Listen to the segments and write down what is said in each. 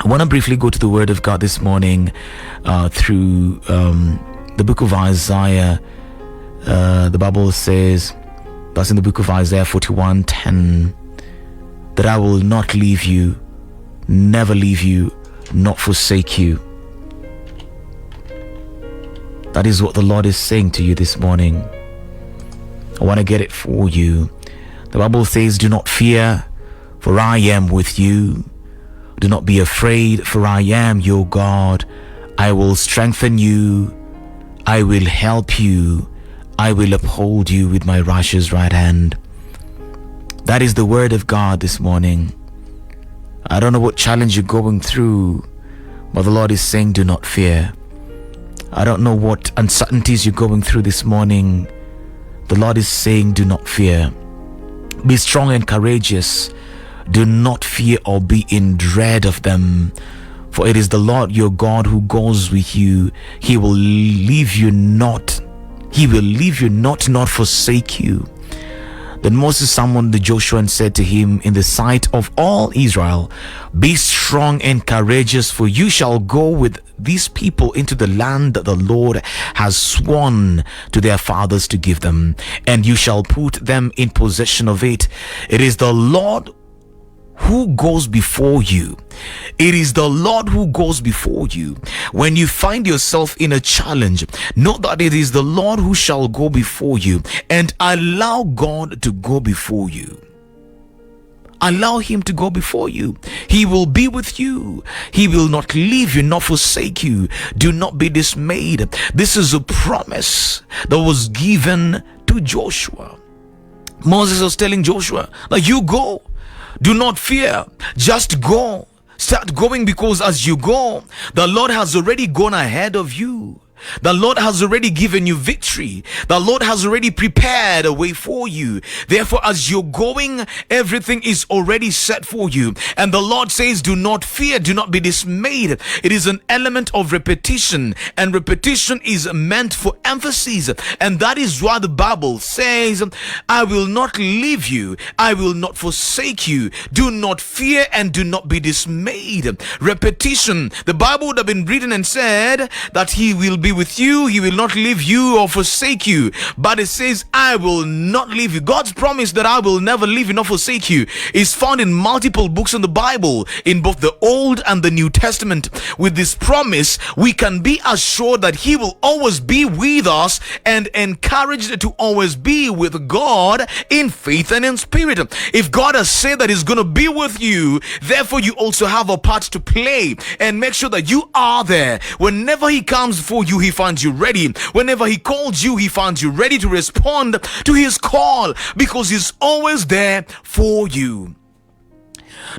I want to briefly go to the Word of God this morning through the book of Isaiah. The Bible says, that's in the book of Isaiah 41:10, that I will not leave you, never leave you, not forsake you. That is what the Lord is saying to you this morning. I want to get it for you. The Bible says, do not fear, for I am with you. Do not be afraid, for I am your God. I will strengthen you. I will help you. I will uphold you with my righteous right hand. That is the word of God this morning. I don't know what challenge you're going through, but the Lord is saying, do not fear. I don't know what uncertainties you're going through this morning. The Lord is saying, do not fear. Be strong and courageous. Do not fear or be in dread of them. For it is the Lord your God who goes with you. He will leave you not. He will leave you not forsake you. Then Moses summoned Joshua and said to him in the sight of all Israel, be strong and courageous, for you shall go with these people into the land that the Lord has sworn to their fathers to give them, and you shall put them in possession of it. It is the Lord who goes before you. It is the Lord who goes before you. When you find yourself in a challenge, know that it is the Lord who shall go before you, and allow God to go before you. Allow him to go before you. He will be with you. He will not leave you nor forsake you. Do not be dismayed. This is a promise that was given to Joshua. Moses was telling Joshua, like, you go. Do not fear. Just go. Start going, because as you go, the Lord has already gone ahead of you. The Lord has already given you victory. The Lord has already prepared a way for you. Therefore, as you're going, everything is already set for you. And the Lord says, do not fear, do not be dismayed. It is an element of repetition, and repetition is meant for emphasis. And that is why the Bible says, I will not leave you, I will not forsake you. Do not fear and do not be dismayed. Repetition. The Bible would have been written and said that he will be with you, he will not leave you or forsake you. But it says, I will not leave you. God's promise that I will never leave you nor forsake you is found in multiple books in the Bible, in both the Old and the New Testament. With this promise, we can be assured that he will always be with us, and encouraged to always be with God in faith and in spirit. If God has said that he's going to be with you, therefore you also have a part to play, and make sure that you are there. Whenever he comes for you, he finds you ready. Whenever he calls you, he finds you ready to respond to his call, because he's always there for you.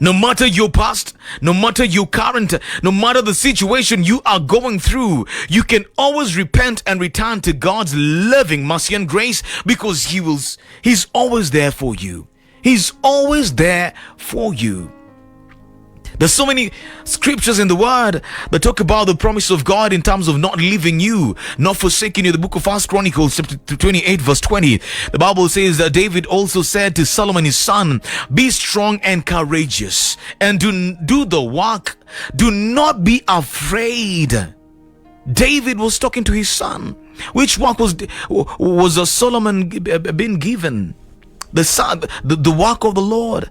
No matter your past, no matter your current, no matter the situation you are going through, you can always repent and return to God's loving mercy and grace, because he's always there for you. He's always there for you. There's so many scriptures in the word that talk about the promise of God in terms of not leaving you, not forsaking you. The book of 1 Chronicles chapter 28 verse 20. The Bible says that David also said to Solomon his son, be strong and courageous, and do the work. Do not be afraid. David was talking to his son. Which work was Solomon been given? The work of the Lord.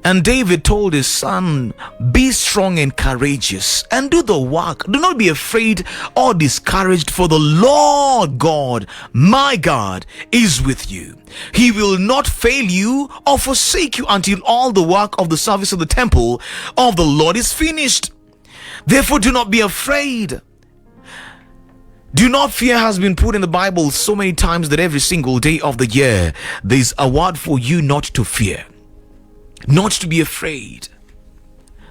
And David told his son, be strong and courageous, and do the work. Do not be afraid or discouraged, for the Lord God, my God, is with you. He will not fail you or forsake you until all the work of the service of the temple of the Lord is finished. Therefore, do not be afraid. Do not fear has been put in the Bible so many times that every single day of the year, there's a word for you not to fear. Not to be afraid.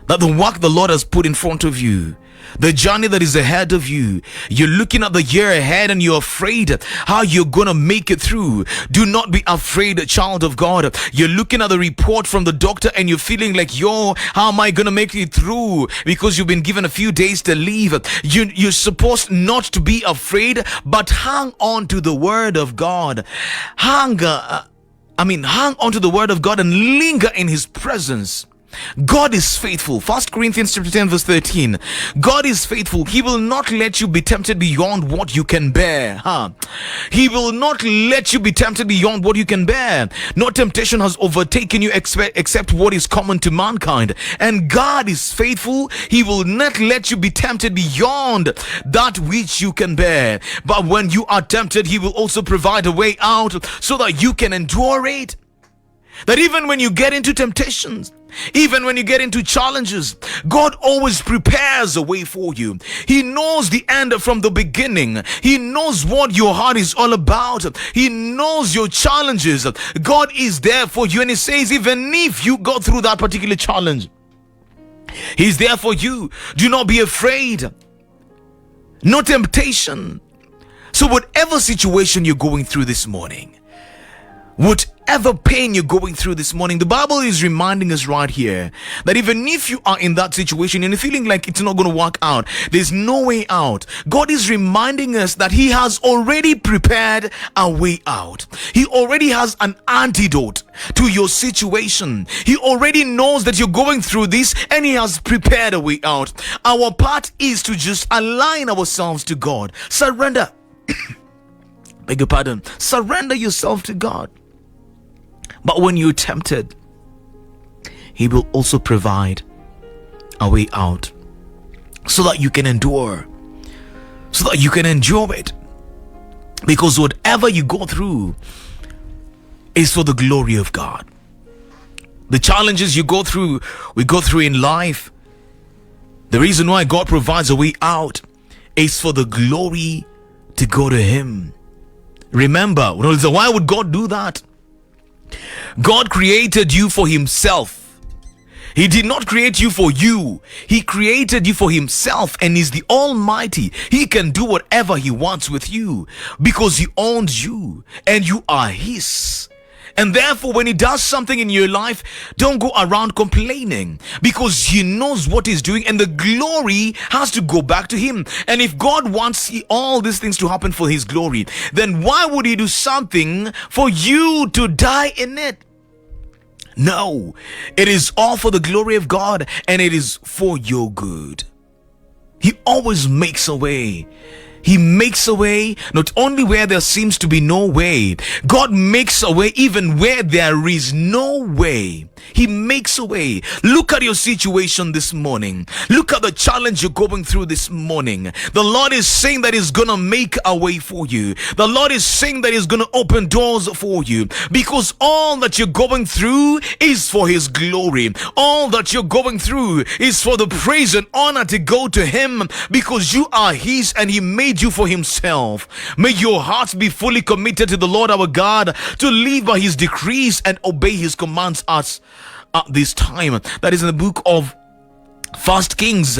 That the work the Lord has put in front of you, the journey that is ahead of you, you're looking at the year ahead and you're afraid how you're gonna make it through. Do not be afraid, child of God. You're looking at the report from the doctor and you're feeling like, how am I gonna make it through? Because you've been given a few days to leave. You're supposed not to be afraid, but hang on to the word of God. Hang on to the word of God and linger in his presence. God is faithful. 1 Corinthians chapter 10 verse 13. God is faithful. He will not let you be tempted beyond what you can bear. He will not let you be tempted beyond what you can bear. No temptation has overtaken you except what is common to mankind. And God is faithful. He will not let you be tempted beyond that which you can bear. But when you are tempted, He will also provide a way out so that you can endure it. That even when you get into temptations, even when you get into challenges, God always prepares a way for you. He knows the end from the beginning. He knows what your heart is all about. He knows your challenges. God is there for you, and He says, even if you go through that particular challenge, He's there for you. Do not be afraid. No temptation. So whatever situation you're going through this morning, whatever pain you're going through this morning, the Bible is reminding us right here that even if you are in that situation and you're feeling like it's not going to work out, there's no way out, God is reminding us that He has already prepared a way out. He already has an antidote to your situation. He already knows that you're going through this, and He has prepared a way out. Our part is to just align ourselves to God. Surrender. Beg your pardon. Surrender yourself to God. But when you're tempted, He will also provide a way out so that you can endure, so that you can endure it. Because whatever you go through is for the glory of God. The challenges you go through, we go through in life, the reason why God provides a way out is for the glory to go to Him. Remember, why would God do that? God created you for Himself. He did not create you for you. He created you for Himself, and He's the Almighty. He can do whatever He wants with you because He owns you and you are His. And therefore, when He does something in your life, don't go around complaining, because He knows what He's doing, and the glory has to go back to Him. And if God wants all these things to happen for His glory, then why would He do something for you to die in it? No, it is all for the glory of God, and it is for your good. He always makes a way. He makes a way not only where there seems to be no way. God makes a way even where there is no way. He makes a way. Look at your situation this morning. Look at the challenge you're going through this morning. The Lord is saying that He's gonna make a way for you. The Lord is saying that He's gonna open doors for you, because all that you're going through is for His glory. All that you're going through is for the praise and honor to go to Him, because you are His and He made you for Himself. May your hearts be fully committed to the Lord our God, to live by His decrees and obey His commands at this time. That is in the book of 1 Kings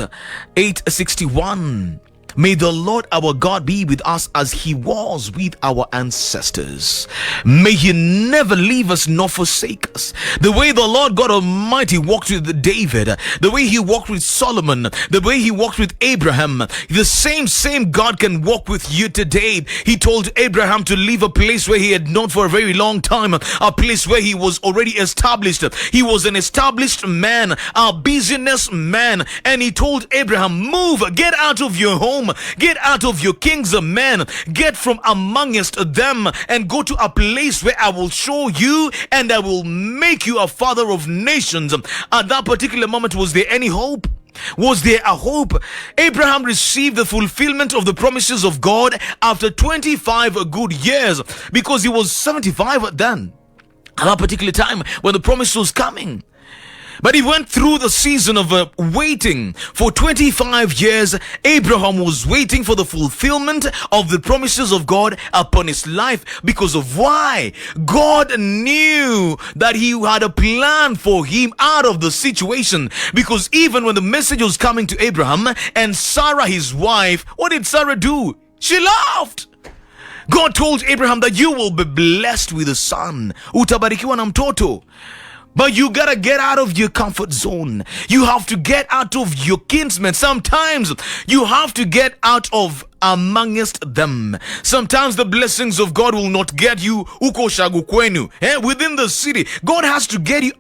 8:61. May the Lord our God be with us as He was with our ancestors. May He never leave us nor forsake us. The way the Lord God Almighty walked with David, the way He walked with Solomon, the way He walked with Abraham, the same God can walk with you today. He told Abraham to leave a place where he had known for a very long time, a place where he was already established. He was an established man, a business man, and He told Abraham, move, get out of your home, get out of your king's men, get from amongst them, and go to a place where I will show you, and I will make you a father of nations. At that particular moment, was there any hope? Was there a hope? Abraham received the fulfillment of the promises of God after 25 good years, because he was 75 then, at that particular time when the promise was coming. But he went through the season of waiting for 25 years. Abraham was waiting for the fulfillment of the promises of God upon his life, because of why? God knew that He had a plan for him out of the situation. Because even when the message was coming to Abraham and Sarah his wife, what did Sarah do? She laughed. God told Abraham that you will be blessed with a son. Utabarikiwa na mtoto. But you gotta get out of your comfort zone. You have to get out of your kinsmen. Sometimes you have to get out of amongst them. Sometimes the blessings of God will not get you uko shagu kwenu, within the city. God has to get you.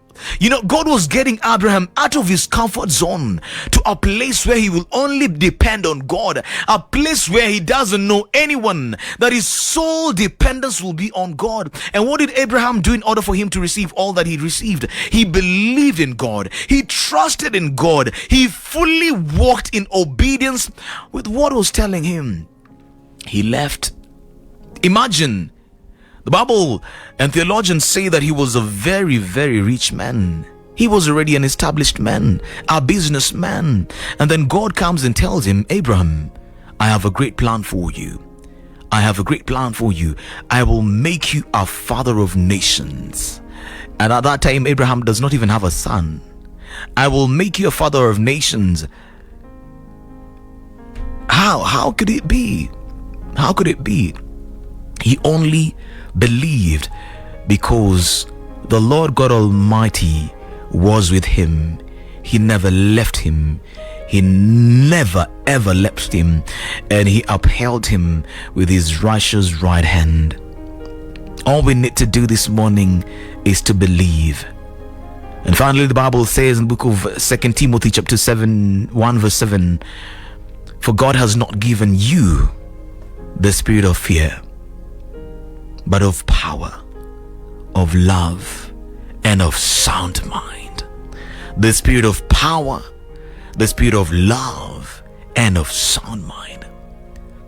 God was getting Abraham out of his comfort zone to a place where he will only depend on God, a place where he doesn't know anyone, that his sole dependence will be on God. And what did Abraham do in order for him to receive all that he received? He believed in God. He trusted in God. He fully walked in obedience with what was telling him. He left. Imagine. The Bible and theologians say that he was a very, very rich man. He was already an established man, a businessman. And then God comes and tells him, Abraham, I have a great plan for you. I have a great plan for you. I will make you a father of nations. And at that time, Abraham does not even have a son. I will make you a father of nations. How could it be? How could it be? He only believed because the Lord God Almighty was with him. He never left him. He never ever left him, and he upheld him with his righteous right hand. All we need to do this morning is to believe. And finally, the Bible says in the book of 2 Timothy chapter 1 verse 7, for God has not given you the spirit of fear, but of power, of love, and of sound mind. The spirit of power, the spirit of love, and of sound mind.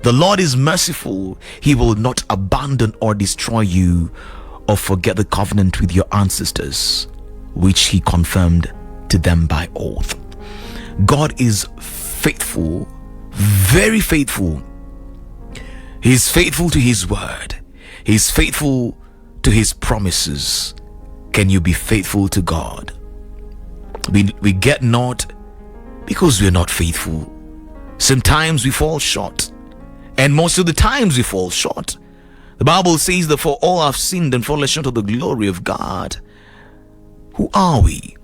The Lord is merciful. He will not abandon or destroy you or forget the covenant with your ancestors, which he confirmed to them by oath. God is faithful, very faithful. He is faithful to his word. He's faithful to his promises. Can you be faithful to God? We get not because we're not faithful. Sometimes we fall short, and most of the times we fall short. The Bible says that for all have sinned and fallen short of the glory of God. Who are we?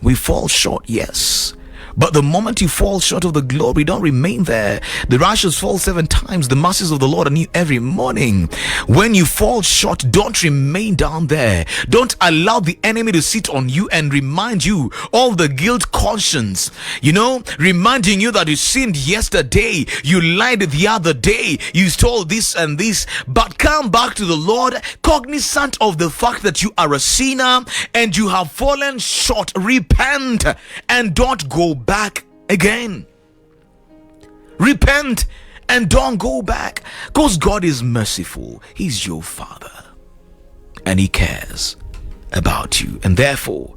We fall short, yes. But the moment you fall short of the glory, don't remain there. The righteous fall 7 times. The mercies of the Lord are new every morning. When you fall short, don't remain down there. Don't allow the enemy to sit on you and remind you all the guilt conscience. Reminding you that you sinned yesterday, you lied the other day, you stole this and this. But come back to the Lord, cognizant of the fact that you are a sinner and you have fallen short. Repent and don't go back again. Repent and don't go back, because God is merciful. He's your Father and he cares about you, and therefore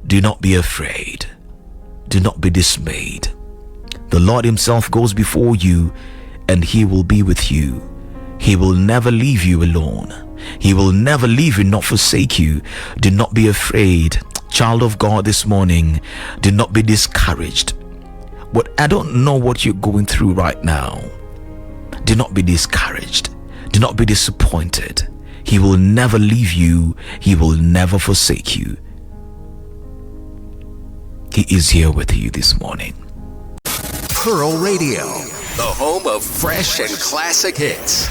do not be afraid, do not be dismayed. The Lord himself goes before you and he will be with you. He will never leave you alone. He will never leave you nor forsake you. Do not be afraid. Child of God, this morning, do not be discouraged. But I don't know what you're going through right now. Do not be discouraged. Do not be disappointed. He will never leave you. He will never forsake you. He is here with you this morning. Pearl Radio, the home of fresh and classic hits.